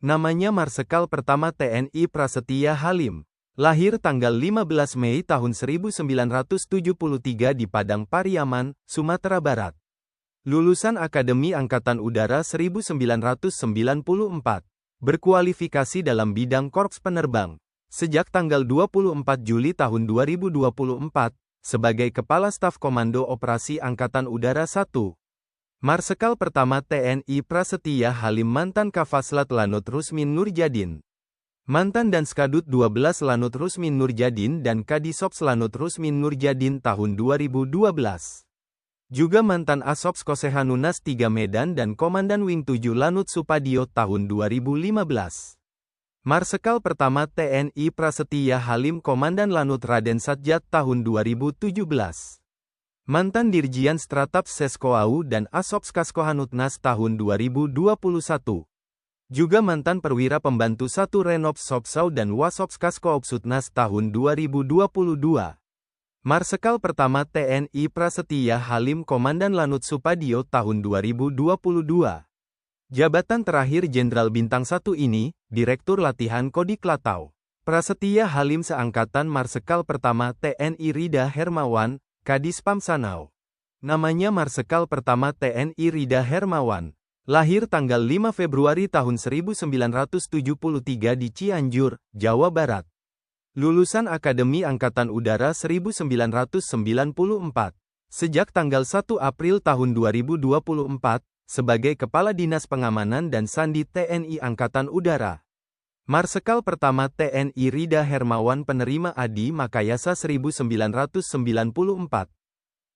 Namanya Marsekal pertama TNI Prasetya Halim. Lahir tanggal 15 Mei tahun 1973 di Padang Pariaman, Sumatera Barat. Lulusan Akademi Angkatan Udara 1994. Berkualifikasi dalam bidang Korps Penerbang. Sejak tanggal 24 Juli tahun 2024, sebagai Kepala Staf Komando Operasi Angkatan Udara 1. Marsekal pertama TNI Prasetya Halim mantan Kafaslat Lanut Rusmin Nurjadin. Mantan dan Skadut 12 Lanut Rusmin Nurjadin dan Kadisops Lanut Rusmin Nurjadin tahun 2012. Juga mantan Asops Kosehanunas 3 Medan dan Komandan Wing 7 Lanut Supadio tahun 2015. Marsekal pertama TNI Prasetya Halim Komandan Lanut Raden Satjat tahun 2017. Mantan Dirjian Stratap Seskoau dan Asops Kaskohanutnas tahun 2021. Juga mantan Perwira Pembantu 1 Renops Sopsau dan Wasops Kaskoopsutnas tahun 2022. Marsekal pertama TNI Prasetya Halim Komandan Lanut Supadio tahun 2022. Jabatan terakhir Jenderal Bintang 1 ini, Direktur Latihan Kodik Latau. Prasetya Halim seangkatan Marsekal pertama TNI Rida Hermawan, Kadispam Sanau. Namanya Marsekal pertama TNI Rida Hermawan. Lahir tanggal 5 Februari tahun 1973 di Cianjur, Jawa Barat. Lulusan Akademi Angkatan Udara 1994. Sejak tanggal 1 April tahun 2024, sebagai Kepala Dinas Pengamanan dan Sandi TNI Angkatan Udara. Marsekal pertama TNI Rida Hermawan penerima Adi Makayasa 1994.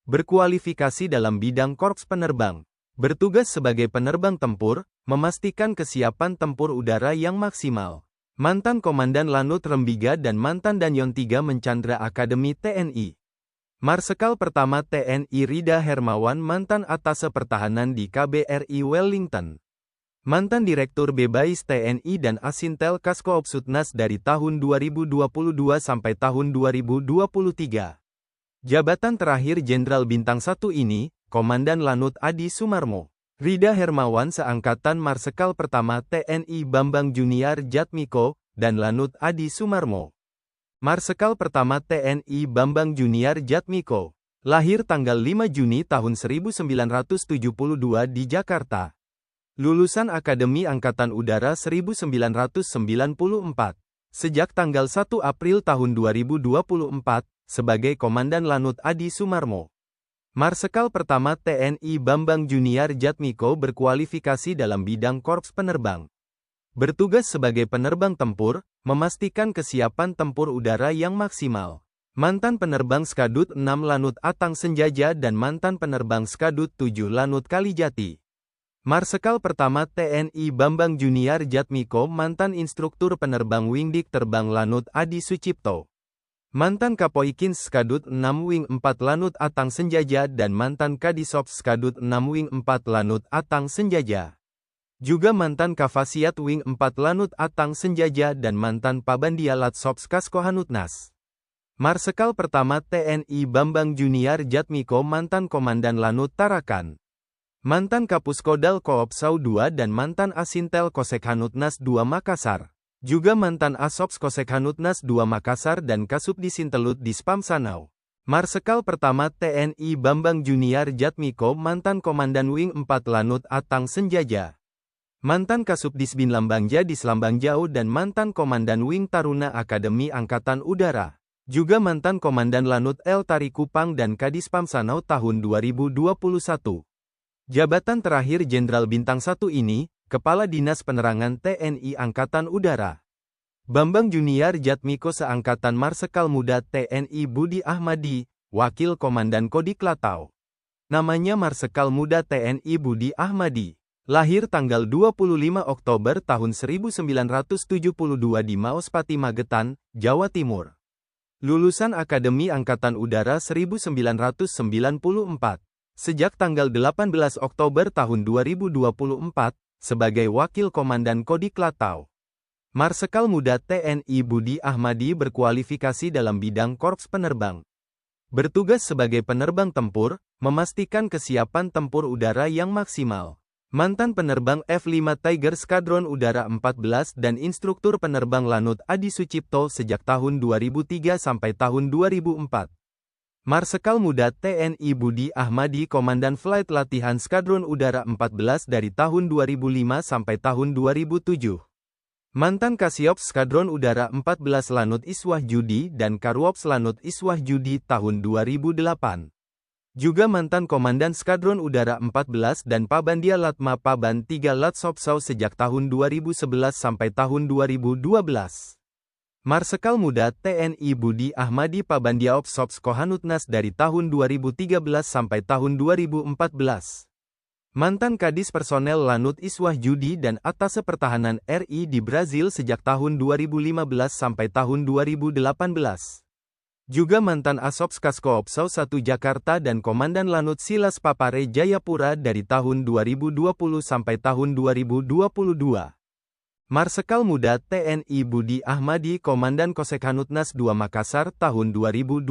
Berkualifikasi dalam bidang Korps Penerbang. Bertugas sebagai penerbang tempur, memastikan kesiapan tempur udara yang maksimal. Mantan Komandan Lanut Rembiga dan mantan Danyon 3 Mencandra Akademi TNI. Marsekal pertama TNI Rida Hermawan mantan Atase Pertahanan di KBRI Wellington. Mantan Direktur Bebais TNI dan Asintel Kaskoopsutnas dari tahun 2022 sampai tahun 2023. Jabatan terakhir Jenderal Bintang 1 ini, Komandan Lanut Adi Sumarmo. Rida Hermawan seangkatan Marsekal pertama TNI Bambang Junior Jatmiko, dan Lanut Adi Sumarmo. Marsekal pertama TNI Bambang Junior Jatmiko. Lahir tanggal 5 Juni tahun 1972 di Jakarta. Lulusan Akademi Angkatan Udara 1994. Sejak tanggal 1 April tahun 2024, sebagai Komandan Lanut Adi Sumarmo. Marsekal pertama TNI Bambang Junior Jatmiko berkualifikasi dalam bidang Korps Penerbang. Bertugas sebagai penerbang tempur, memastikan kesiapan tempur udara yang maksimal. Mantan penerbang Skadut 6 Lanut Atang Senjaja dan mantan penerbang Skadut 7 Lanut Kalijati. Marsekal pertama TNI Bambang Junior Jatmiko mantan instruktur penerbang Wingdik Terbang Lanut Adi Sucipto. Mantan Kapoikins Skadut 6 Wing 4 Lanut Atang Senjaja dan mantan Kadisops Skadut 6 Wing 4 Lanut Atang Senjaja. Juga mantan Kafasiat Wing 4 Lanut Atang Senjaja dan mantan Pabandia Latsops Kaskohanutnas. Marsekal pertama TNI Bambang Junior Jatmiko mantan Komandan Lanut Tarakan. Mantan Kapuskodal Koopsau 2 dan mantan Asintel Kosekhanutnas 2 Makassar. Juga mantan Asops Kosekhanutnas 2 Makassar dan Kasubdisintelut Dispam Sanau. Marsekal pertama TNI Bambang Junior Jatmiko mantan Komandan Wing 4 Lanut Atang Senjaja. Mantan Kasubdisbin Lambangja di Selambangjau dan mantan Komandan Wing Taruna Akademi Angkatan Udara. Juga mantan Komandan Lanut El Tari Kupang dan Kadispam Sanau tahun 2021. Jabatan terakhir Jenderal Bintang 1 ini, Kepala Dinas Penerangan TNI Angkatan Udara. Bambang Junior Jatmiko seangkatan Marsekal Muda TNI Budi Ahmadi, Wakil Komandan Kodik Latau. Namanya Marsekal Muda TNI Budi Ahmadi. Lahir tanggal 25 Oktober tahun 1972 di Maospati Magetan, Jawa Timur. Lulusan Akademi Angkatan Udara 1994. Sejak tanggal 18 Oktober tahun 2024, sebagai Wakil Komandan Kodik Latau. Marsekal Muda TNI Budi Ahmadi berkualifikasi dalam bidang Korps Penerbang. Bertugas sebagai penerbang tempur, memastikan kesiapan tempur udara yang maksimal. Mantan penerbang F-5 Tiger Skadron Udara 14 dan instruktur penerbang Lanut Adi Sucipto sejak tahun 2003 sampai tahun 2004. Marsekal Muda TNI Budi Ahmadi Komandan Flight Latihan Skadron Udara 14 dari tahun 2005 sampai tahun 2007. Mantan Kasiops Skadron Udara 14 Lanut Iswah Judi dan Karuops Lanut Iswah Judi tahun 2008. Juga mantan Komandan Skadron Udara 14 dan Pabandia Latma Paban 3 Latsopsau sejak tahun 2011 sampai tahun 2012. Marsekal Muda TNI Budi Ahmadi Pabandia Opsops Kohanutnas dari tahun 2013 sampai tahun 2014. Mantan Kadis Personel Lanut Iswah Judi dan Atase Pertahanan RI di Brazil sejak tahun 2015 sampai tahun 2018. Juga mantan Asops Kaskoopsau 1 Jakarta dan Komandan Lanut Silas Papare Jayapura dari tahun 2020 sampai tahun 2022. Marsekal Muda TNI Budi Ahmadi Komandan Kosekhanutnas 2 Makassar tahun 2022.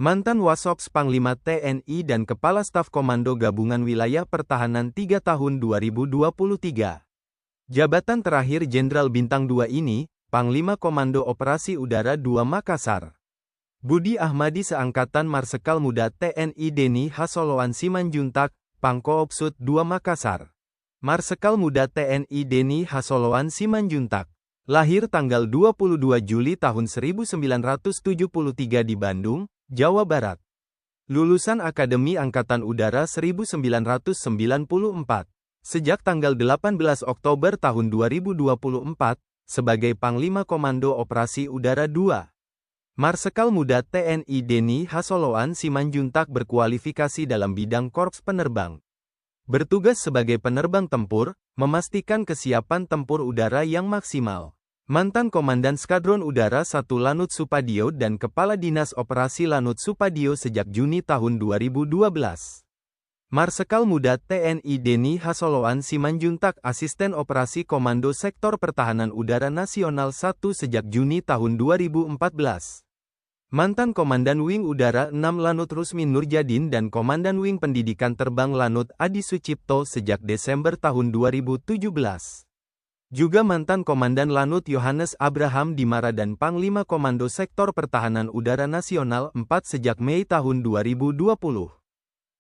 Mantan Wasops Panglima TNI dan Kepala Staf Komando Gabungan Wilayah Pertahanan 3 tahun 2023. Jabatan terakhir Jenderal Bintang 2 ini, Panglima Komando Operasi Udara 2 Makassar. Budi Ahmadi seangkatan Marsekal Muda TNI Deni Hasoloan Simanjuntak, Pangkoopsut 2 Makassar. Marsekal Muda TNI Deni Hasoloan Simanjuntak. Lahir tanggal 22 Juli tahun 1973 di Bandung, Jawa Barat. Lulusan Akademi Angkatan Udara 1994. Sejak tanggal 18 Oktober tahun 2024, sebagai Panglima Komando Operasi Udara 2. Marsekal Muda TNI Deni Hasoloan Simanjuntak berkualifikasi dalam bidang Korps Penerbang. Bertugas sebagai penerbang tempur, memastikan kesiapan tempur udara yang maksimal. Mantan Komandan Skadron Udara 1 Lanut Supadio dan Kepala Dinas Operasi Lanut Supadio sejak Juni tahun 2012. Marsekal Muda TNI Deni Hasoloan Simanjuntak Asisten Operasi Komando Sektor Pertahanan Udara Nasional 1 sejak Juni tahun 2014. Mantan Komandan Wing Udara 6 Lanut Rusmin Nurjadin dan Komandan Wing Pendidikan Terbang Lanut Adi Sucipto sejak Desember tahun 2017. Juga mantan Komandan Lanut Yohanes Abraham Dimara dan Panglima Komando Sektor Pertahanan Udara Nasional 4 sejak Mei tahun 2020.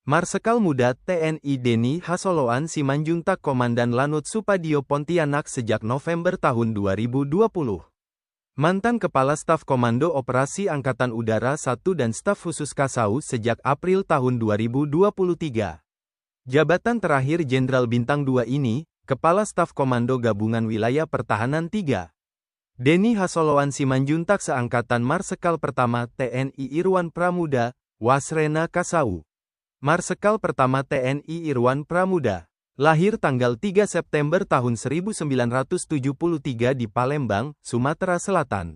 Marsekal Muda TNI Deni Hasoloan Simanjuntak Komandan Lanut Supadio Pontianak sejak November tahun 2020. Mantan Kepala Staf Komando Operasi Angkatan Udara 1 dan Staf Khusus Kasau sejak April tahun 2023. Jabatan terakhir Jenderal Bintang 2 ini, Kepala Staf Komando Gabungan Wilayah Pertahanan 3. Deni Hasoloan Simanjuntak seangkatan Marsekal Pertama TNI Irwan Pramuda, Wasrena Kasau. Marsekal Pertama TNI Irwan Pramuda. Lahir tanggal 3 September tahun 1973 di Palembang, Sumatera Selatan.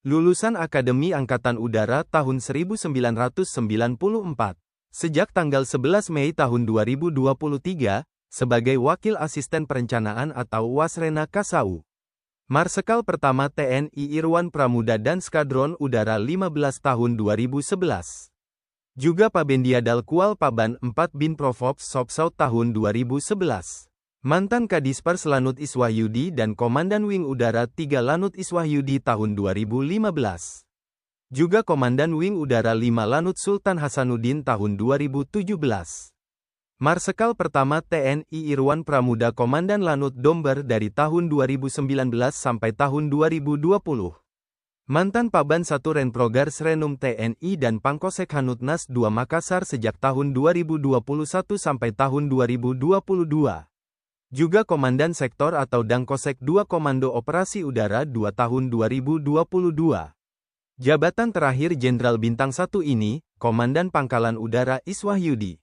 Lulusan Akademi Angkatan Udara tahun 1994. Sejak tanggal 11 Mei tahun 2023, sebagai Wakil Asisten Perencanaan atau Wasrena Kasau. Marsekal Pertama TNI Irwan Pramuda dan Skadron Udara 15 tahun 2011. Juga Pabendia Dalkual Paban 4 Bin Provops Sopsau tahun 2011. Mantan Kadispers Lanut Iswahyudi dan Komandan Wing Udara 3 Lanut Iswahyudi tahun 2015. Juga Komandan Wing Udara 5 Lanut Sultan Hasanuddin tahun 2017. Marsekal Pertama TNI Irwan Pramuda Komandan Lanut Domber dari tahun 2019 sampai tahun 2020. Mantan Paban 1 Renprogar Srenum TNI dan Pangkosek Hanutnas 2 Makassar sejak tahun 2021 sampai tahun 2022. Juga Komandan Sektor atau Dangkosek 2 Komando Operasi Udara 2 tahun 2022. Jabatan terakhir Jenderal Bintang 1 ini, Komandan Pangkalan Udara Iswahyudi.